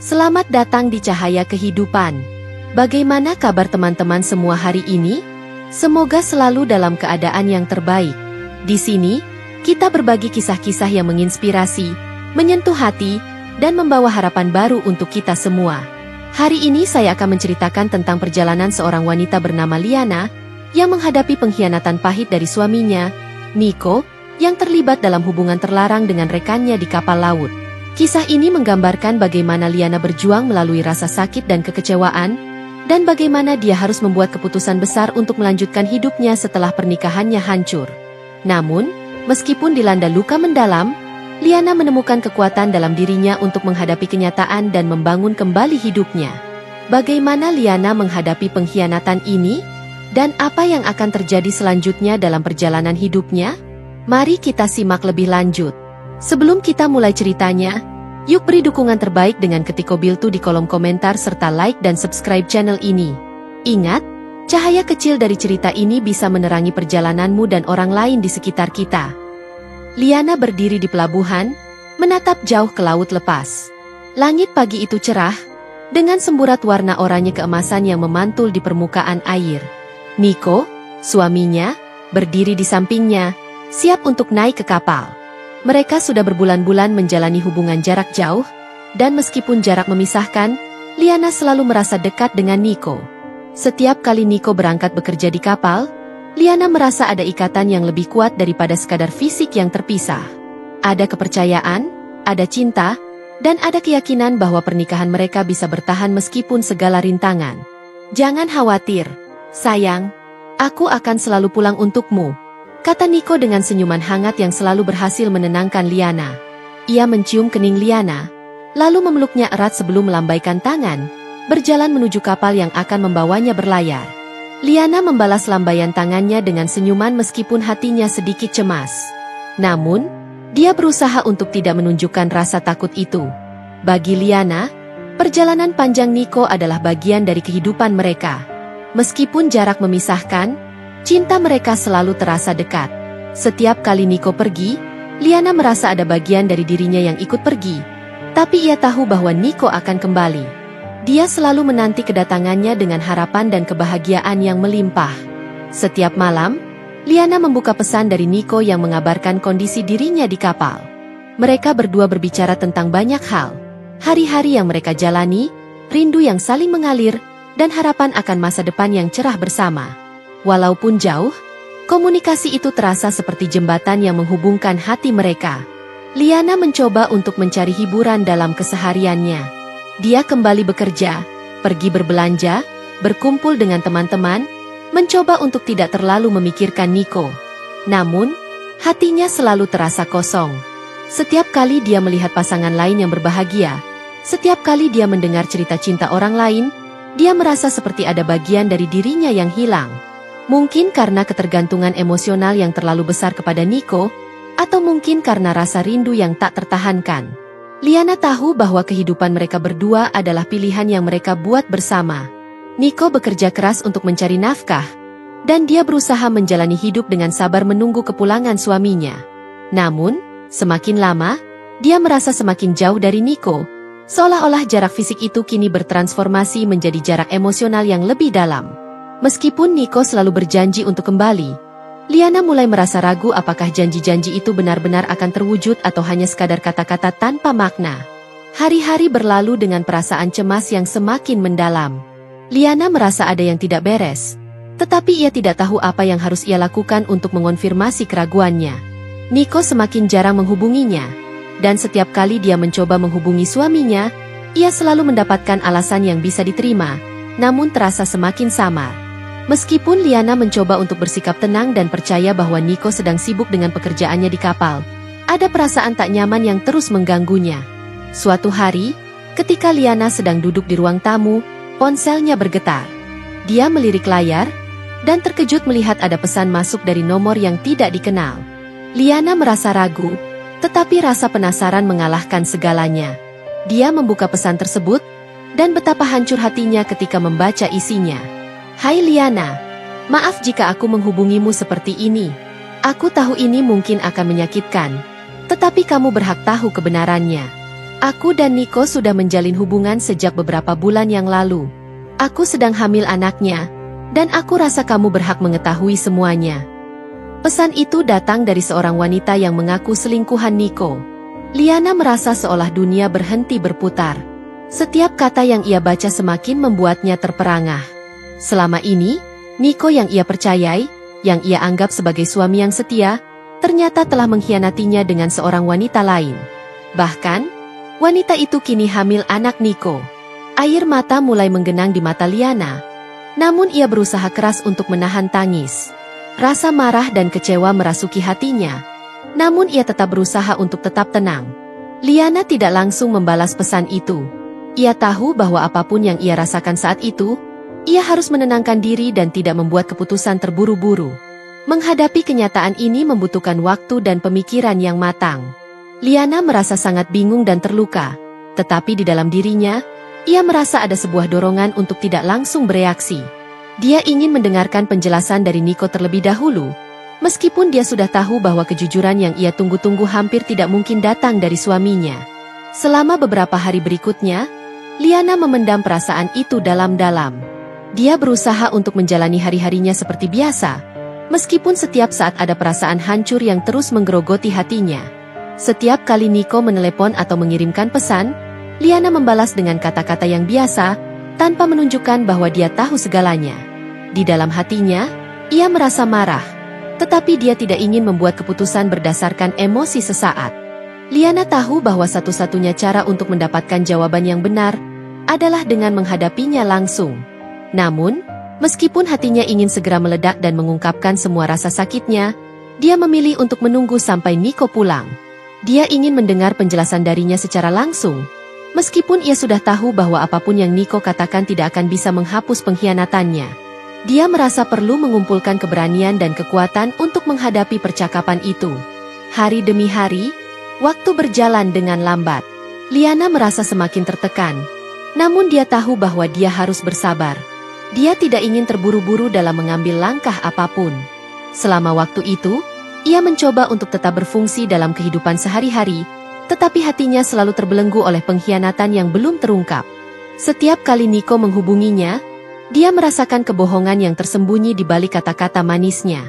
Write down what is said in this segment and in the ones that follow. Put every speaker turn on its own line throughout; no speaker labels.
Selamat datang di Cahaya Kehidupan. Bagaimana kabar teman-teman semua hari ini? Semoga selalu dalam keadaan yang terbaik. Di sini, kita berbagi kisah-kisah yang menginspirasi, menyentuh hati, dan membawa harapan baru untuk kita semua. Hari ini saya akan menceritakan tentang perjalanan seorang wanita bernama Liana yang menghadapi pengkhianatan pahit dari suaminya, Nico, yang terlibat dalam hubungan terlarang dengan rekannya di kapal laut. Kisah ini menggambarkan bagaimana Liana berjuang melalui rasa sakit dan kekecewaan, dan bagaimana dia harus membuat keputusan besar untuk melanjutkan hidupnya setelah pernikahannya hancur. Namun, meskipun dilanda luka mendalam, Liana menemukan kekuatan dalam dirinya untuk menghadapi kenyataan dan membangun kembali hidupnya. Bagaimana Liana menghadapi pengkhianatan ini? Dan apa yang akan terjadi selanjutnya dalam perjalanan hidupnya? Mari kita simak lebih lanjut. Sebelum kita mulai ceritanya, yuk beri dukungan terbaik dengan ketik Kobiltu di kolom komentar serta like dan subscribe channel ini. Ingat, cahaya kecil dari cerita ini bisa menerangi perjalananmu dan orang lain di sekitar kita. Liana berdiri di pelabuhan, menatap jauh ke laut lepas. Langit pagi itu cerah, dengan semburat warna oranye keemasan yang memantul di permukaan air. Nico, suaminya, berdiri di sampingnya, siap untuk naik ke kapal. Mereka sudah berbulan-bulan menjalani hubungan jarak jauh, dan meskipun jarak memisahkan, Liana selalu merasa dekat dengan Nico. Setiap kali Nico berangkat bekerja di kapal, Liana merasa ada ikatan yang lebih kuat daripada sekadar fisik yang terpisah. Ada kepercayaan, ada cinta, dan ada keyakinan bahwa pernikahan mereka bisa bertahan meskipun segala rintangan. Jangan khawatir, sayang, aku akan selalu pulang untukmu, kata Nico dengan senyuman hangat yang selalu berhasil menenangkan Liana. Ia mencium kening Liana, lalu memeluknya erat sebelum melambaikan tangan, berjalan menuju kapal yang akan membawanya berlayar. Liana membalas lambaian tangannya dengan senyuman meskipun hatinya sedikit cemas. Namun, dia berusaha untuk tidak menunjukkan rasa takut itu. Bagi Liana, perjalanan panjang Nico adalah bagian dari kehidupan mereka. Meskipun jarak memisahkan, cinta mereka selalu terasa dekat. Setiap kali Nico pergi, Liana merasa ada bagian dari dirinya yang ikut pergi. Tapi ia tahu bahwa Nico akan kembali. Dia selalu menanti kedatangannya dengan harapan dan kebahagiaan yang melimpah. Setiap malam, Liana membuka pesan dari Nico yang mengabarkan kondisi dirinya di kapal. Mereka berdua berbicara tentang banyak hal. Hari-hari yang mereka jalani, rindu yang saling mengalir, dan harapan akan masa depan yang cerah bersama. Walaupun jauh, komunikasi itu terasa seperti jembatan yang menghubungkan hati mereka. Liana mencoba untuk mencari hiburan dalam kesehariannya. Dia kembali bekerja, pergi berbelanja, berkumpul dengan teman-teman, mencoba untuk tidak terlalu memikirkan Nico. Namun, hatinya selalu terasa kosong. Setiap kali dia melihat pasangan lain yang berbahagia, setiap kali dia mendengar cerita cinta orang lain, dia merasa seperti ada bagian dari dirinya yang hilang. Mungkin karena ketergantungan emosional yang terlalu besar kepada Nico, atau mungkin karena rasa rindu yang tak tertahankan. Liana tahu bahwa kehidupan mereka berdua adalah pilihan yang mereka buat bersama. Nico bekerja keras untuk mencari nafkah, dan dia berusaha menjalani hidup dengan sabar menunggu kepulangan suaminya. Namun, semakin lama, dia merasa semakin jauh dari Nico, seolah-olah jarak fisik itu kini bertransformasi menjadi jarak emosional yang lebih dalam. Meskipun Nico selalu berjanji untuk kembali, Liana mulai merasa ragu apakah janji-janji itu benar-benar akan terwujud atau hanya sekadar kata-kata tanpa makna. Hari-hari berlalu dengan perasaan cemas yang semakin mendalam. Liana merasa ada yang tidak beres, tetapi ia tidak tahu apa yang harus ia lakukan untuk mengonfirmasi keraguannya. Nico semakin jarang menghubunginya, dan setiap kali dia mencoba menghubungi suaminya, ia selalu mendapatkan alasan yang bisa diterima, namun terasa semakin samar. Meskipun Liana mencoba untuk bersikap tenang dan percaya bahwa Nico sedang sibuk dengan pekerjaannya di kapal, ada perasaan tak nyaman yang terus mengganggunya. Suatu hari, ketika Liana sedang duduk di ruang tamu, ponselnya bergetar. Dia melirik layar, dan terkejut melihat ada pesan masuk dari nomor yang tidak dikenal. Liana merasa ragu, tetapi rasa penasaran mengalahkan segalanya. Dia membuka pesan tersebut, dan betapa hancur hatinya ketika membaca isinya. Hai Liana, maaf jika aku menghubungimu seperti ini. Aku tahu ini mungkin akan menyakitkan, tetapi kamu berhak tahu kebenarannya. Aku dan Nico sudah menjalin hubungan sejak beberapa bulan yang lalu. Aku sedang hamil anaknya, dan aku rasa kamu berhak mengetahui semuanya. Pesan itu datang dari seorang wanita yang mengaku selingkuhan Nico. Liana merasa seolah dunia berhenti berputar. Setiap kata yang ia baca semakin membuatnya terperangah. Selama ini, Nico yang ia percayai, yang ia anggap sebagai suami yang setia, ternyata telah mengkhianatinya dengan seorang wanita lain. Bahkan, wanita itu kini hamil anak Nico. Air mata mulai menggenang di mata Liana. Namun ia berusaha keras untuk menahan tangis. Rasa marah dan kecewa merasuki hatinya. Namun ia tetap berusaha untuk tetap tenang. Liana tidak langsung membalas pesan itu. Ia tahu bahwa apapun yang ia rasakan saat itu, ia harus menenangkan diri dan tidak membuat keputusan terburu-buru. Menghadapi kenyataan ini membutuhkan waktu dan pemikiran yang matang. Liana merasa sangat bingung dan terluka, tetapi di dalam dirinya, ia merasa ada sebuah dorongan untuk tidak langsung bereaksi. Dia ingin mendengarkan penjelasan dari Nico terlebih dahulu, meskipun dia sudah tahu bahwa kejujuran yang ia tunggu-tunggu hampir tidak mungkin datang dari suaminya. Selama beberapa hari berikutnya, Liana memendam perasaan itu dalam-dalam. Dia berusaha untuk menjalani hari-harinya seperti biasa, meskipun setiap saat ada perasaan hancur yang terus menggerogoti hatinya. Setiap kali Nico menelepon atau mengirimkan pesan, Liana membalas dengan kata-kata yang biasa, tanpa menunjukkan bahwa dia tahu segalanya. Di dalam hatinya, ia merasa marah, tetapi dia tidak ingin membuat keputusan berdasarkan emosi sesaat. Liana tahu bahwa satu-satunya cara untuk mendapatkan jawaban yang benar adalah dengan menghadapinya langsung. Namun, meskipun hatinya ingin segera meledak dan mengungkapkan semua rasa sakitnya, dia memilih untuk menunggu sampai Nico pulang. Dia ingin mendengar penjelasan darinya secara langsung, meskipun ia sudah tahu bahwa apapun yang Nico katakan tidak akan bisa menghapus pengkhianatannya. Dia merasa perlu mengumpulkan keberanian dan kekuatan untuk menghadapi percakapan itu. Hari demi hari, waktu berjalan dengan lambat. Liana merasa semakin tertekan. Namun dia tahu bahwa dia harus bersabar. Dia tidak ingin terburu-buru dalam mengambil langkah apapun. Selama waktu itu, ia mencoba untuk tetap berfungsi dalam kehidupan sehari-hari, tetapi hatinya selalu terbelenggu oleh pengkhianatan yang belum terungkap. Setiap kali Nico menghubunginya, dia merasakan kebohongan yang tersembunyi di balik kata-kata manisnya.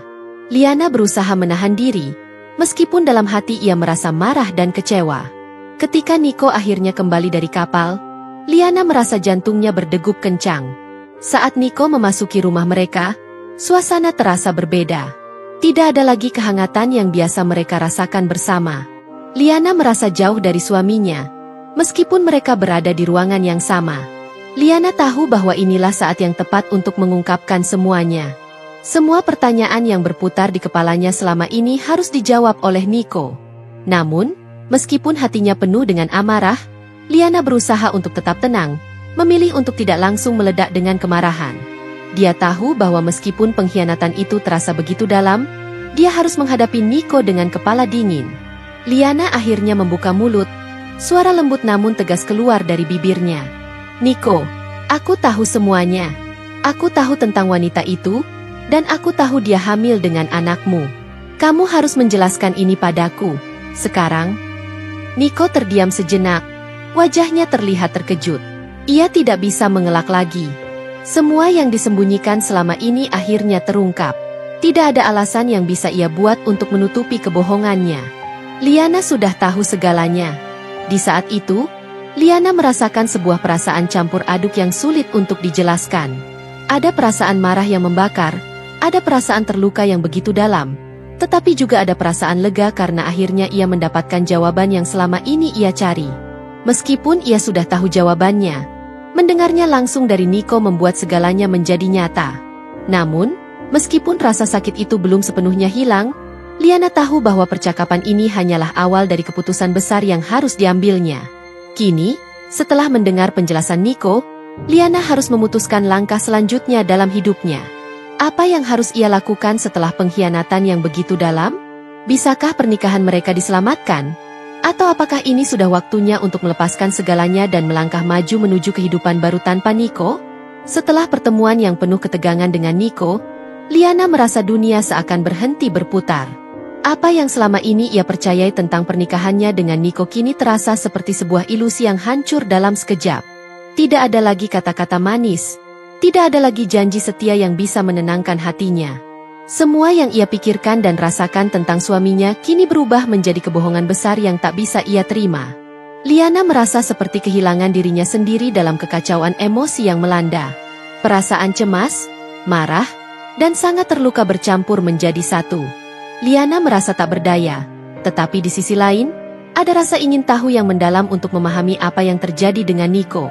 Liana berusaha menahan diri, meskipun dalam hati ia merasa marah dan kecewa. Ketika Nico akhirnya kembali dari kapal, Liana merasa jantungnya berdegup kencang. Saat Nico memasuki rumah mereka, suasana terasa berbeda. Tidak ada lagi kehangatan yang biasa mereka rasakan bersama. Liana merasa jauh dari suaminya, meskipun mereka berada di ruangan yang sama. Liana tahu bahwa inilah saat yang tepat untuk mengungkapkan semuanya. Semua pertanyaan yang berputar di kepalanya selama ini harus dijawab oleh Nico. Namun, meskipun hatinya penuh dengan amarah, Liana berusaha untuk tetap tenang, memilih untuk tidak langsung meledak dengan kemarahan. Dia tahu bahwa meskipun pengkhianatan itu terasa begitu dalam, dia harus menghadapi Nico dengan kepala dingin. Liana akhirnya membuka mulut, suara lembut namun tegas keluar dari bibirnya. Nico, aku tahu semuanya. Aku tahu tentang wanita itu, dan aku tahu dia hamil dengan anakmu. Kamu harus menjelaskan ini padaku. Sekarang, Nico terdiam sejenak. Wajahnya terlihat terkejut. Ia tidak bisa mengelak lagi. Semua yang disembunyikan selama ini akhirnya terungkap. Tidak ada alasan yang bisa ia buat untuk menutupi kebohongannya. Liana sudah tahu segalanya. Di saat itu, Liana merasakan sebuah perasaan campur aduk yang sulit untuk dijelaskan. Ada perasaan marah yang membakar, ada perasaan terluka yang begitu dalam, tetapi juga ada perasaan lega karena akhirnya ia mendapatkan jawaban yang selama ini ia cari. Meskipun ia sudah tahu jawabannya, mendengarnya langsung dari Nico membuat segalanya menjadi nyata. Namun, meskipun rasa sakit itu belum sepenuhnya hilang, Liana tahu bahwa percakapan ini hanyalah awal dari keputusan besar yang harus diambilnya. Kini, setelah mendengar penjelasan Nico, Liana harus memutuskan langkah selanjutnya dalam hidupnya. Apa yang harus ia lakukan setelah pengkhianatan yang begitu dalam? Bisakah pernikahan mereka diselamatkan? Atau apakah ini sudah waktunya untuk melepaskan segalanya dan melangkah maju menuju kehidupan baru tanpa Nico? Setelah pertemuan yang penuh ketegangan dengan Nico, Liana merasa dunia seakan berhenti berputar. Apa yang selama ini ia percayai tentang pernikahannya dengan Nico kini terasa seperti sebuah ilusi yang hancur dalam sekejap. Tidak ada lagi kata-kata manis. Tidak ada lagi janji setia yang bisa menenangkan hatinya. Semua yang ia pikirkan dan rasakan tentang suaminya kini berubah menjadi kebohongan besar yang tak bisa ia terima. Liana merasa seperti kehilangan dirinya sendiri dalam kekacauan emosi yang melanda. Perasaan cemas, marah, dan sangat terluka bercampur menjadi satu. Liana merasa tak berdaya, tetapi di sisi lain, ada rasa ingin tahu yang mendalam untuk memahami apa yang terjadi dengan Nico.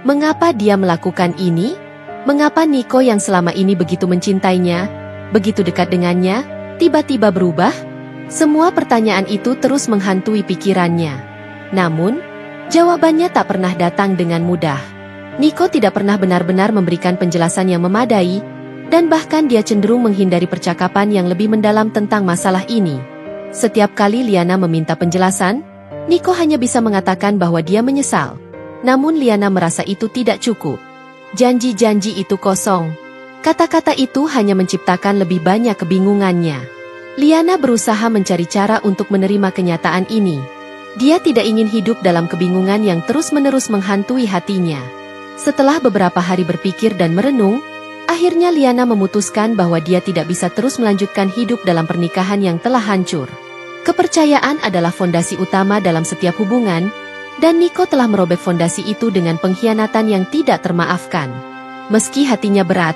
Mengapa dia melakukan ini? Mengapa Nico yang selama ini begitu mencintainya, begitu dekat dengannya, tiba-tiba berubah? Semua pertanyaan itu terus menghantui pikirannya. Namun, jawabannya tak pernah datang dengan mudah. Nico tidak pernah benar-benar memberikan penjelasan yang memadai, dan bahkan dia cenderung menghindari percakapan yang lebih mendalam tentang masalah ini. Setiap kali Liana meminta penjelasan, Nico hanya bisa mengatakan bahwa dia menyesal. Namun Liana merasa itu tidak cukup. Janji-janji itu kosong. Kata-kata itu hanya menciptakan lebih banyak kebingungannya. Liana berusaha mencari cara untuk menerima kenyataan ini. Dia tidak ingin hidup dalam kebingungan yang terus-menerus menghantui hatinya. Setelah beberapa hari berpikir dan merenung, akhirnya Liana memutuskan bahwa dia tidak bisa terus melanjutkan hidup dalam pernikahan yang telah hancur. Kepercayaan adalah fondasi utama dalam setiap hubungan, dan Nico telah merobek fondasi itu dengan pengkhianatan yang tidak termaafkan. Meski hatinya berat,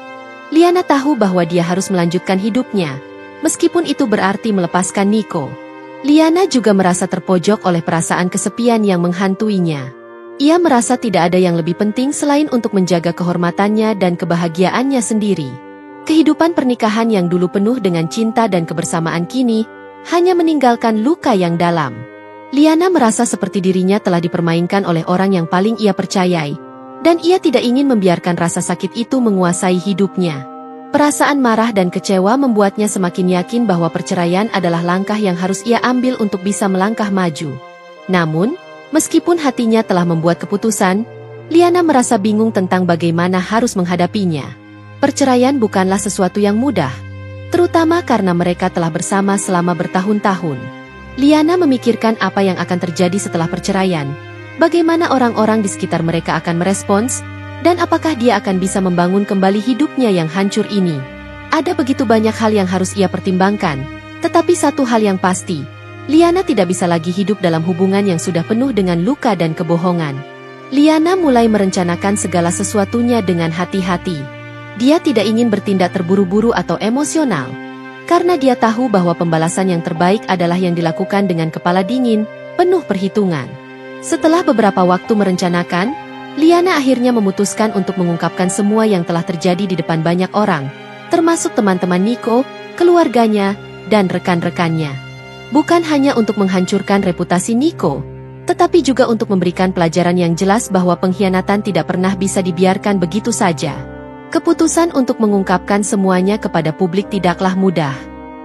Liana tahu bahwa dia harus melanjutkan hidupnya, meskipun itu berarti melepaskan Nico. Liana juga merasa terpojok oleh perasaan kesepian yang menghantuinya. Ia merasa tidak ada yang lebih penting selain untuk menjaga kehormatannya dan kebahagiaannya sendiri. Kehidupan pernikahan yang dulu penuh dengan cinta dan kebersamaan kini hanya meninggalkan luka yang dalam. Liana merasa seperti dirinya telah dipermainkan oleh orang yang paling ia percayai, dan ia tidak ingin membiarkan rasa sakit itu menguasai hidupnya. Perasaan marah dan kecewa membuatnya semakin yakin bahwa perceraian adalah langkah yang harus ia ambil untuk bisa melangkah maju. Namun, meskipun hatinya telah membuat keputusan, Liana merasa bingung tentang bagaimana harus menghadapinya. Perceraian bukanlah sesuatu yang mudah, terutama karena mereka telah bersama selama bertahun-tahun. Liana memikirkan apa yang akan terjadi setelah perceraian, bagaimana orang-orang di sekitar mereka akan merespons, dan apakah dia akan bisa membangun kembali hidupnya yang hancur ini. Ada begitu banyak hal yang harus ia pertimbangkan, tetapi satu hal yang pasti, Liana tidak bisa lagi hidup dalam hubungan yang sudah penuh dengan luka dan kebohongan. Liana mulai merencanakan segala sesuatunya dengan hati-hati. Dia tidak ingin bertindak terburu-buru atau emosional, karena dia tahu bahwa pembalasan yang terbaik adalah yang dilakukan dengan kepala dingin, penuh perhitungan. Setelah beberapa waktu merencanakan, Liana akhirnya memutuskan untuk mengungkapkan semua yang telah terjadi di depan banyak orang, termasuk teman-teman Nico, keluarganya, dan rekan-rekannya. Bukan hanya untuk menghancurkan reputasi Nico, tetapi juga untuk memberikan pelajaran yang jelas bahwa pengkhianatan tidak pernah bisa dibiarkan begitu saja. Keputusan untuk mengungkapkan semuanya kepada publik tidaklah mudah.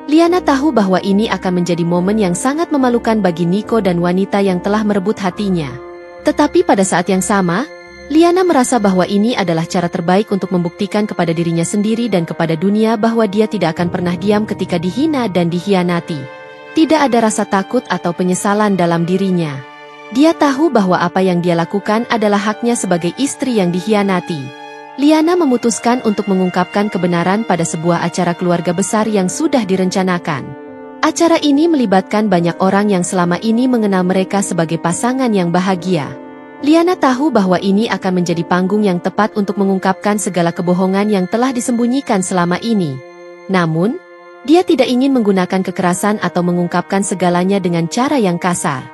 Liana tahu bahwa ini akan menjadi momen yang sangat memalukan bagi Nico dan wanita yang telah merebut hatinya. Tetapi pada saat yang sama, Liana merasa bahwa ini adalah cara terbaik untuk membuktikan kepada dirinya sendiri dan kepada dunia bahwa dia tidak akan pernah diam ketika dihina dan dikhianati. Tidak ada rasa takut atau penyesalan dalam dirinya. Dia tahu bahwa apa yang dia lakukan adalah haknya sebagai istri yang dikhianati. Liana memutuskan untuk mengungkapkan kebenaran pada sebuah acara keluarga besar yang sudah direncanakan. Acara ini melibatkan banyak orang yang selama ini mengenal mereka sebagai pasangan yang bahagia. Liana tahu bahwa ini akan menjadi panggung yang tepat untuk mengungkapkan segala kebohongan yang telah disembunyikan selama ini. Namun, dia tidak ingin menggunakan kekerasan atau mengungkapkan segalanya dengan cara yang kasar.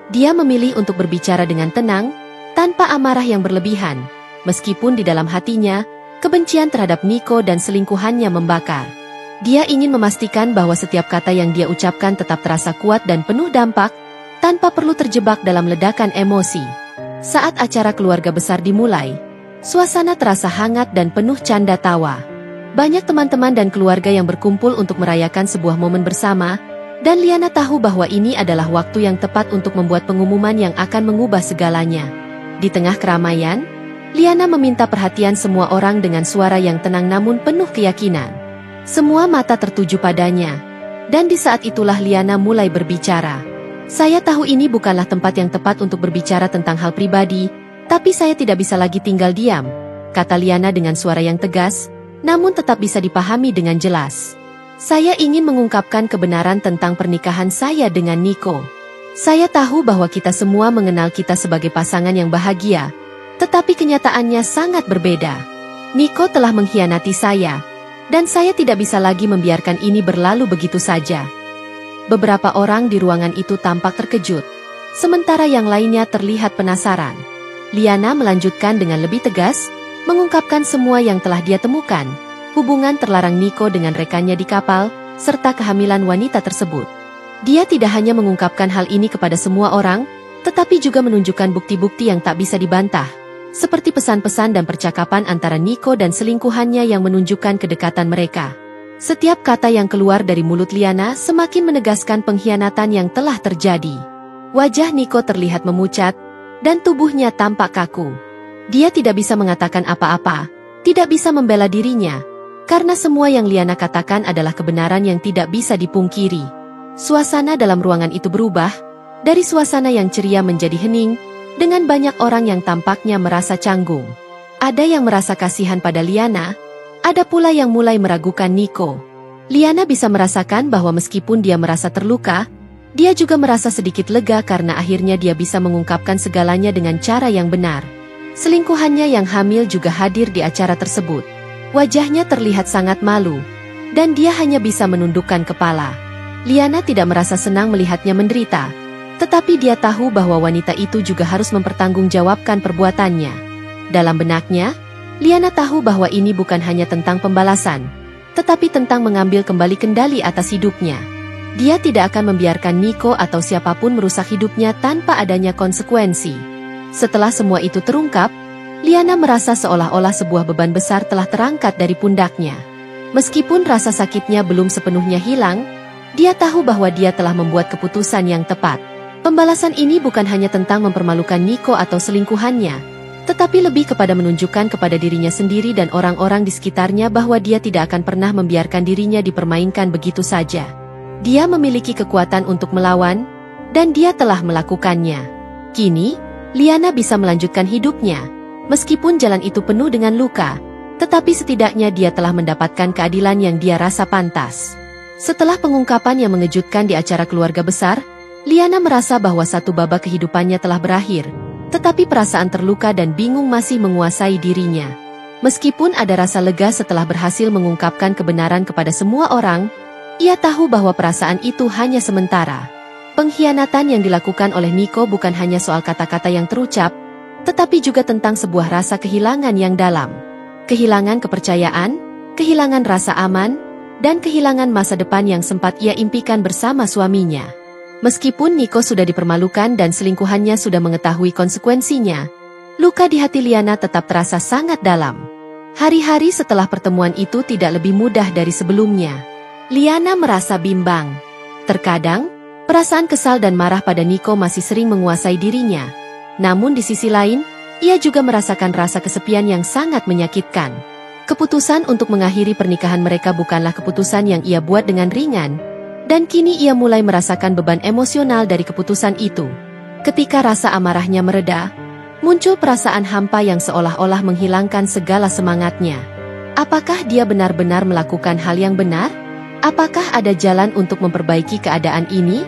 Dia memilih untuk berbicara dengan tenang, tanpa amarah yang berlebihan. Meskipun di dalam hatinya, kebencian terhadap Nico dan selingkuhannya membakar. Dia ingin memastikan bahwa setiap kata yang dia ucapkan tetap terasa kuat dan penuh dampak, tanpa perlu terjebak dalam ledakan emosi. Saat acara keluarga besar dimulai, suasana terasa hangat dan penuh canda tawa. Banyak teman-teman dan keluarga yang berkumpul untuk merayakan sebuah momen bersama, dan Liana tahu bahwa ini adalah waktu yang tepat untuk membuat pengumuman yang akan mengubah segalanya. Di tengah keramaian, Liana meminta perhatian semua orang dengan suara yang tenang namun penuh keyakinan. Semua mata tertuju padanya. Dan di saat itulah Liana mulai berbicara. Saya tahu ini bukanlah tempat yang tepat untuk berbicara tentang hal pribadi, tapi saya tidak bisa lagi tinggal diam, kata Liana dengan suara yang tegas, namun tetap bisa dipahami dengan jelas. Saya ingin mengungkapkan kebenaran tentang pernikahan saya dengan Nico. Saya tahu bahwa kita semua mengenal kita sebagai pasangan yang bahagia, tetapi kenyataannya sangat berbeda. Nico telah mengkhianati saya, dan saya tidak bisa lagi membiarkan ini berlalu begitu saja. Beberapa orang di ruangan itu tampak terkejut, sementara yang lainnya terlihat penasaran. Liana melanjutkan dengan lebih tegas, mengungkapkan semua yang telah dia temukan, hubungan terlarang Nico dengan rekannya di kapal, serta kehamilan wanita tersebut. Dia tidak hanya mengungkapkan hal ini kepada semua orang, tetapi juga menunjukkan bukti-bukti yang tak bisa dibantah, seperti pesan-pesan dan percakapan antara Nico dan selingkuhannya yang menunjukkan kedekatan mereka. Setiap kata yang keluar dari mulut Liana semakin menegaskan pengkhianatan yang telah terjadi. Wajah Nico terlihat memucat, dan tubuhnya tampak kaku. Dia tidak bisa mengatakan apa-apa, tidak bisa membela dirinya, karena semua yang Liana katakan adalah kebenaran yang tidak bisa dipungkiri. Suasana dalam ruangan itu berubah, dari suasana yang ceria menjadi hening, dengan banyak orang yang tampaknya merasa canggung. Ada yang merasa kasihan pada Liana, ada pula yang mulai meragukan Nico. Liana bisa merasakan bahwa meskipun dia merasa terluka, dia juga merasa sedikit lega karena akhirnya dia bisa mengungkapkan segalanya dengan cara yang benar. Selingkuhannya yang hamil juga hadir di acara tersebut. Wajahnya terlihat sangat malu, dan dia hanya bisa menundukkan kepala. Liana tidak merasa senang melihatnya menderita, tetapi dia tahu bahwa wanita itu juga harus mempertanggungjawabkan perbuatannya. Dalam benaknya, Liana tahu bahwa ini bukan hanya tentang pembalasan, tetapi tentang mengambil kembali kendali atas hidupnya. Dia tidak akan membiarkan Nico atau siapapun merusak hidupnya tanpa adanya konsekuensi. Setelah semua itu terungkap, Liana merasa seolah-olah sebuah beban besar telah terangkat dari pundaknya. Meskipun rasa sakitnya belum sepenuhnya hilang, dia tahu bahwa dia telah membuat keputusan yang tepat. Pembalasan ini bukan hanya tentang mempermalukan Nico atau selingkuhannya, tetapi lebih kepada menunjukkan kepada dirinya sendiri dan orang-orang di sekitarnya bahwa dia tidak akan pernah membiarkan dirinya dipermainkan begitu saja. Dia memiliki kekuatan untuk melawan, dan dia telah melakukannya. Kini, Liana bisa melanjutkan hidupnya, meskipun jalan itu penuh dengan luka, tetapi setidaknya dia telah mendapatkan keadilan yang dia rasa pantas. Setelah pengungkapan yang mengejutkan di acara keluarga besar, Liana merasa bahwa satu babak kehidupannya telah berakhir, tetapi perasaan terluka dan bingung masih menguasai dirinya. Meskipun ada rasa lega setelah berhasil mengungkapkan kebenaran kepada semua orang, ia tahu bahwa perasaan itu hanya sementara. Pengkhianatan yang dilakukan oleh Nico bukan hanya soal kata-kata yang terucap, tetapi juga tentang sebuah rasa kehilangan yang dalam. Kehilangan kepercayaan, kehilangan rasa aman, dan kehilangan masa depan yang sempat ia impikan bersama suaminya. Meskipun Nico sudah dipermalukan dan selingkuhannya sudah mengetahui konsekuensinya, luka di hati Liana tetap terasa sangat dalam. Hari-hari setelah pertemuan itu tidak lebih mudah dari sebelumnya. Liana merasa bimbang. Terkadang, perasaan kesal dan marah pada Nico masih sering menguasai dirinya. Namun di sisi lain, ia juga merasakan rasa kesepian yang sangat menyakitkan. Keputusan untuk mengakhiri pernikahan mereka bukanlah keputusan yang ia buat dengan ringan, dan kini ia mulai merasakan beban emosional dari keputusan itu. Ketika rasa amarahnya mereda, muncul perasaan hampa yang seolah-olah menghilangkan segala semangatnya. Apakah dia benar-benar melakukan hal yang benar? Apakah ada jalan untuk memperbaiki keadaan ini?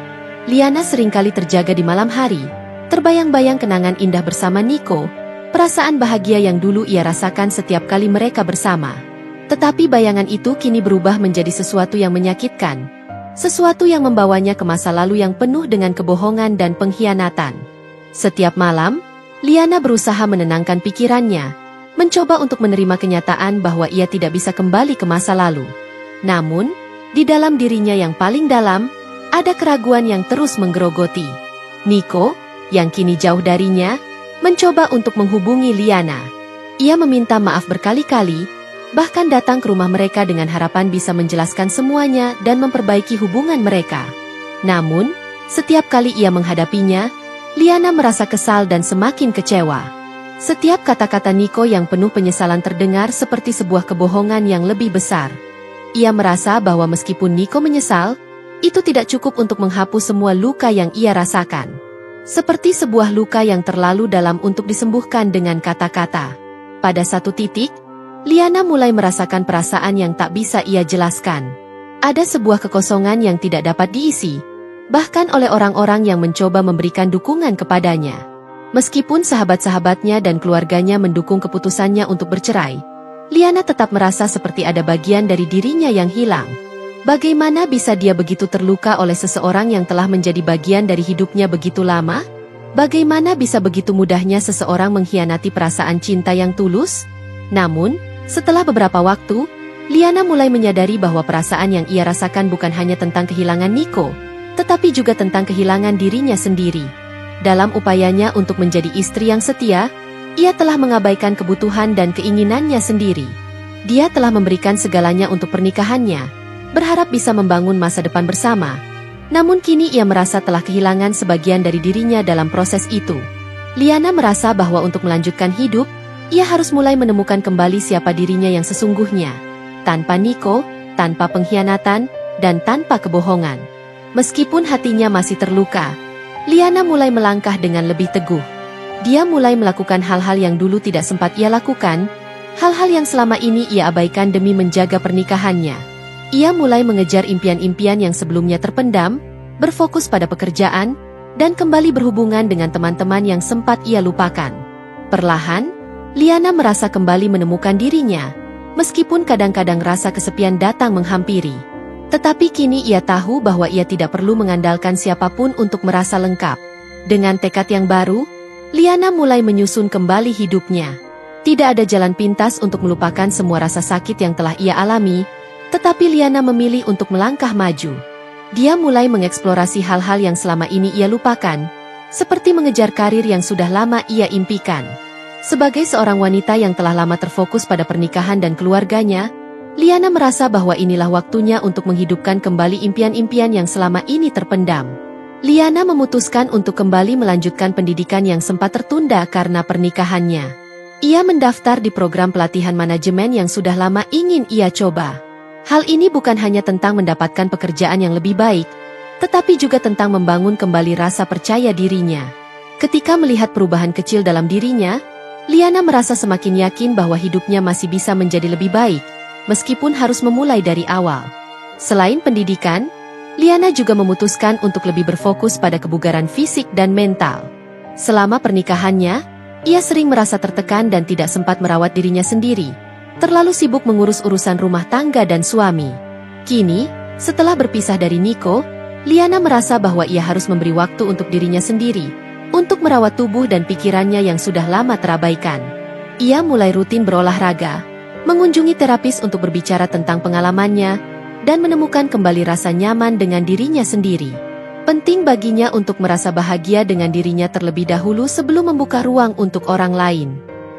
Liana seringkali terjaga di malam hari, terbayang-bayang kenangan indah bersama Nico, perasaan bahagia yang dulu ia rasakan setiap kali mereka bersama. Tetapi bayangan itu kini berubah menjadi sesuatu yang menyakitkan, sesuatu yang membawanya ke masa lalu yang penuh dengan kebohongan dan pengkhianatan. Setiap malam, Liana berusaha menenangkan pikirannya, mencoba untuk menerima kenyataan bahwa ia tidak bisa kembali ke masa lalu. Namun, di dalam dirinya yang paling dalam, ada keraguan yang terus menggerogoti. Nico, yang kini jauh darinya, mencoba untuk menghubungi Liana. Ia meminta maaf berkali-kali, bahkan datang ke rumah mereka dengan harapan bisa menjelaskan semuanya dan memperbaiki hubungan mereka. Namun, setiap kali ia menghadapinya, Liana merasa kesal dan semakin kecewa. Setiap kata-kata Nico yang penuh penyesalan terdengar seperti sebuah kebohongan yang lebih besar. Ia merasa bahwa meskipun Nico menyesal, itu tidak cukup untuk menghapus semua luka yang ia rasakan. Seperti sebuah luka yang terlalu dalam untuk disembuhkan dengan kata-kata. Pada satu titik, Liana mulai merasakan perasaan yang tak bisa ia jelaskan. Ada sebuah kekosongan yang tidak dapat diisi, bahkan oleh orang-orang yang mencoba memberikan dukungan kepadanya. Meskipun sahabat-sahabatnya dan keluarganya mendukung keputusannya untuk bercerai, Liana tetap merasa seperti ada bagian dari dirinya yang hilang. Bagaimana bisa dia begitu terluka oleh seseorang yang telah menjadi bagian dari hidupnya begitu lama? Bagaimana bisa begitu mudahnya seseorang mengkhianati perasaan cinta yang tulus? Namun, setelah beberapa waktu, Liana mulai menyadari bahwa perasaan yang ia rasakan bukan hanya tentang kehilangan Nico, tetapi juga tentang kehilangan dirinya sendiri. Dalam upayanya untuk menjadi istri yang setia, ia telah mengabaikan kebutuhan dan keinginannya sendiri. Dia telah memberikan segalanya untuk pernikahannya, berharap bisa membangun masa depan bersama. Namun kini ia merasa telah kehilangan sebagian dari dirinya dalam proses itu. Liana merasa bahwa untuk melanjutkan hidup, ia harus mulai menemukan kembali siapa dirinya yang sesungguhnya. Tanpa Nico, tanpa pengkhianatan, dan tanpa kebohongan. Meskipun hatinya masih terluka, Liana mulai melangkah dengan lebih teguh. Dia mulai melakukan hal-hal yang dulu tidak sempat ia lakukan, hal-hal yang selama ini ia abaikan demi menjaga pernikahannya. Ia mulai mengejar impian-impian yang sebelumnya terpendam, berfokus pada pekerjaan, dan kembali berhubungan dengan teman-teman yang sempat ia lupakan. Perlahan, Liana merasa kembali menemukan dirinya, meskipun kadang-kadang rasa kesepian datang menghampiri. Tetapi kini ia tahu bahwa ia tidak perlu mengandalkan siapapun untuk merasa lengkap. Dengan tekad yang baru, Liana mulai menyusun kembali hidupnya. Tidak ada jalan pintas untuk melupakan semua rasa sakit yang telah ia alami, tetapi Liana memilih untuk melangkah maju. Dia mulai mengeksplorasi hal-hal yang selama ini ia lupakan, seperti mengejar karir yang sudah lama ia impikan. Sebagai seorang wanita yang telah lama terfokus pada pernikahan dan keluarganya, Liana merasa bahwa inilah waktunya untuk menghidupkan kembali impian-impian yang selama ini terpendam. Liana memutuskan untuk kembali melanjutkan pendidikan yang sempat tertunda karena pernikahannya. Ia mendaftar di program pelatihan manajemen yang sudah lama ingin ia coba. Hal ini bukan hanya tentang mendapatkan pekerjaan yang lebih baik, tetapi juga tentang membangun kembali rasa percaya dirinya. Ketika melihat perubahan kecil dalam dirinya, Liana merasa semakin yakin bahwa hidupnya masih bisa menjadi lebih baik, meskipun harus memulai dari awal. Selain pendidikan, Liana juga memutuskan untuk lebih berfokus pada kebugaran fisik dan mental. Selama pernikahannya, ia sering merasa tertekan dan tidak sempat merawat dirinya sendiri. Terlalu sibuk mengurus urusan rumah tangga dan suami. Kini, setelah berpisah dari Nico, Liana merasa bahwa ia harus memberi waktu untuk dirinya sendiri, untuk merawat tubuh dan pikirannya yang sudah lama terabaikan. Ia mulai rutin berolahraga, mengunjungi terapis untuk berbicara tentang pengalamannya, dan menemukan kembali rasa nyaman dengan dirinya sendiri. Penting baginya untuk merasa bahagia dengan dirinya terlebih dahulu sebelum membuka ruang untuk orang lain.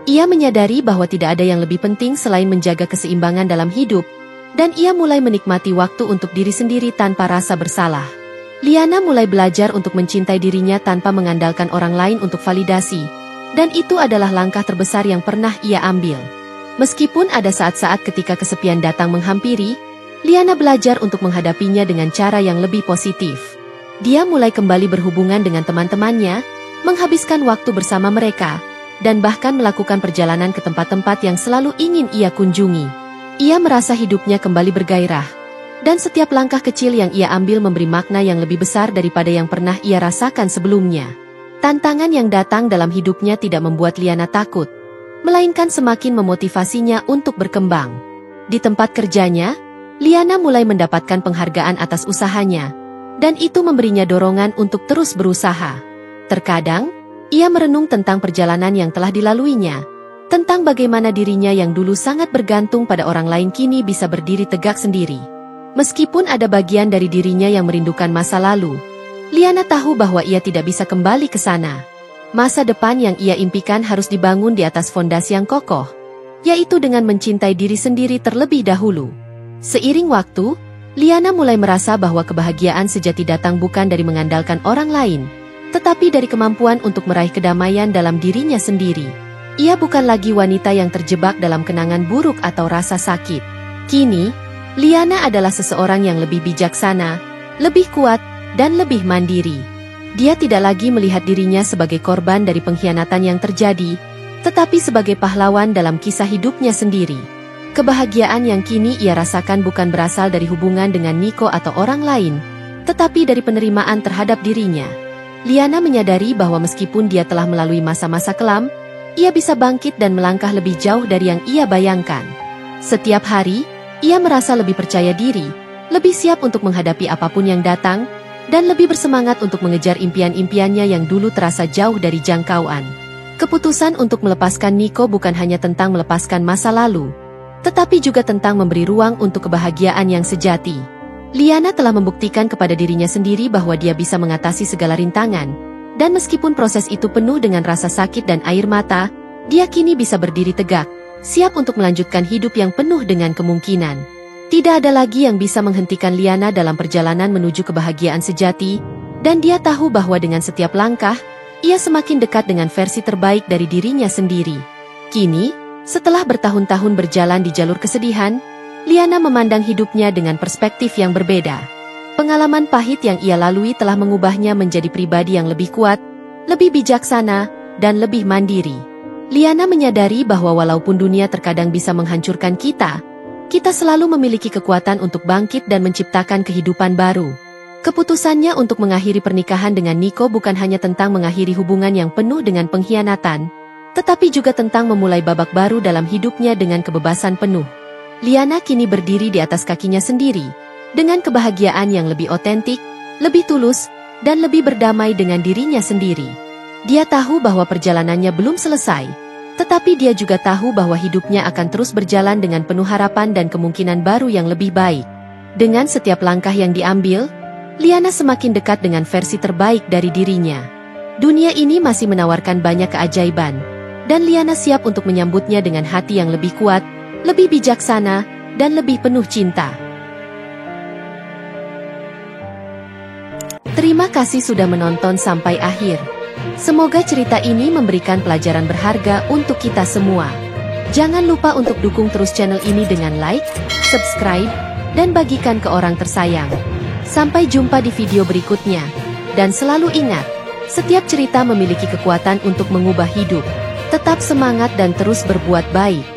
Ia menyadari bahwa tidak ada yang lebih penting selain menjaga keseimbangan dalam hidup, dan ia mulai menikmati waktu untuk diri sendiri tanpa rasa bersalah. Liana mulai belajar untuk mencintai dirinya tanpa mengandalkan orang lain untuk validasi, dan itu adalah langkah terbesar yang pernah ia ambil. Meskipun ada saat-saat ketika kesepian datang menghampiri, Liana belajar untuk menghadapinya dengan cara yang lebih positif. Dia mulai kembali berhubungan dengan teman-temannya, menghabiskan waktu bersama mereka, dan bahkan melakukan perjalanan ke tempat-tempat yang selalu ingin ia kunjungi. Ia merasa hidupnya kembali bergairah, dan setiap langkah kecil yang ia ambil memberi makna yang lebih besar daripada yang pernah ia rasakan sebelumnya. Tantangan yang datang dalam hidupnya tidak membuat Liana takut, melainkan semakin memotivasinya untuk berkembang. Di tempat kerjanya, Liana mulai mendapatkan penghargaan atas usahanya, dan itu memberinya dorongan untuk terus berusaha. Terkadang, ia merenung tentang perjalanan yang telah dilaluinya, tentang bagaimana dirinya yang dulu sangat bergantung pada orang lain kini bisa berdiri tegak sendiri. Meskipun ada bagian dari dirinya yang merindukan masa lalu, Liana tahu bahwa ia tidak bisa kembali ke sana. Masa depan yang ia impikan harus dibangun di atas fondasi yang kokoh, yaitu dengan mencintai diri sendiri terlebih dahulu. Seiring waktu, Liana mulai merasa bahwa kebahagiaan sejati datang bukan dari mengandalkan orang lain, tetapi dari kemampuan untuk meraih kedamaian dalam dirinya sendiri. Ia bukan lagi wanita yang terjebak dalam kenangan buruk atau rasa sakit. Kini, Liana adalah seseorang yang lebih bijaksana, lebih kuat, dan lebih mandiri. Dia tidak lagi melihat dirinya sebagai korban dari pengkhianatan yang terjadi, tetapi sebagai pahlawan dalam kisah hidupnya sendiri. Kebahagiaan yang kini ia rasakan bukan berasal dari hubungan dengan Nico atau orang lain, tetapi dari penerimaan terhadap dirinya. Liana menyadari bahwa meskipun dia telah melalui masa-masa kelam, ia bisa bangkit dan melangkah lebih jauh dari yang ia bayangkan. Setiap hari, ia merasa lebih percaya diri, lebih siap untuk menghadapi apapun yang datang, dan lebih bersemangat untuk mengejar impian-impiannya yang dulu terasa jauh dari jangkauan. Keputusan untuk melepaskan Nico bukan hanya tentang melepaskan masa lalu, tetapi juga tentang memberi ruang untuk kebahagiaan yang sejati. Liana telah membuktikan kepada dirinya sendiri bahwa dia bisa mengatasi segala rintangan, dan meskipun proses itu penuh dengan rasa sakit dan air mata, dia kini bisa berdiri tegak, siap untuk melanjutkan hidup yang penuh dengan kemungkinan. Tidak ada lagi yang bisa menghentikan Liana dalam perjalanan menuju kebahagiaan sejati, dan dia tahu bahwa dengan setiap langkah, ia semakin dekat dengan versi terbaik dari dirinya sendiri. Kini, setelah bertahun-tahun berjalan di jalur kesedihan, Liana memandang hidupnya dengan perspektif yang berbeda. Pengalaman pahit yang ia lalui telah mengubahnya menjadi pribadi yang lebih kuat, lebih bijaksana, dan lebih mandiri. Liana menyadari bahwa walaupun dunia terkadang bisa menghancurkan kita, kita selalu memiliki kekuatan untuk bangkit dan menciptakan kehidupan baru. Keputusannya untuk mengakhiri pernikahan dengan Nico bukan hanya tentang mengakhiri hubungan yang penuh dengan pengkhianatan, tetapi juga tentang memulai babak baru dalam hidupnya dengan kebebasan penuh. Liana kini berdiri di atas kakinya sendiri, dengan kebahagiaan yang lebih otentik, lebih tulus, dan lebih berdamai dengan dirinya sendiri. Dia tahu bahwa perjalanannya belum selesai, tetapi dia juga tahu bahwa hidupnya akan terus berjalan dengan penuh harapan dan kemungkinan baru yang lebih baik. Dengan setiap langkah yang diambil, Liana semakin dekat dengan versi terbaik dari dirinya. Dunia ini masih menawarkan banyak keajaiban, dan Liana siap untuk menyambutnya dengan hati yang lebih kuat, lebih bijaksana, dan lebih penuh cinta. Terima kasih sudah menonton sampai akhir. Semoga cerita ini memberikan pelajaran berharga untuk kita semua. Jangan lupa untuk dukung terus channel ini dengan like, subscribe, dan bagikan ke orang tersayang. Sampai jumpa di video berikutnya. Dan selalu ingat, setiap cerita memiliki kekuatan untuk mengubah hidup. Tetap semangat dan terus berbuat baik.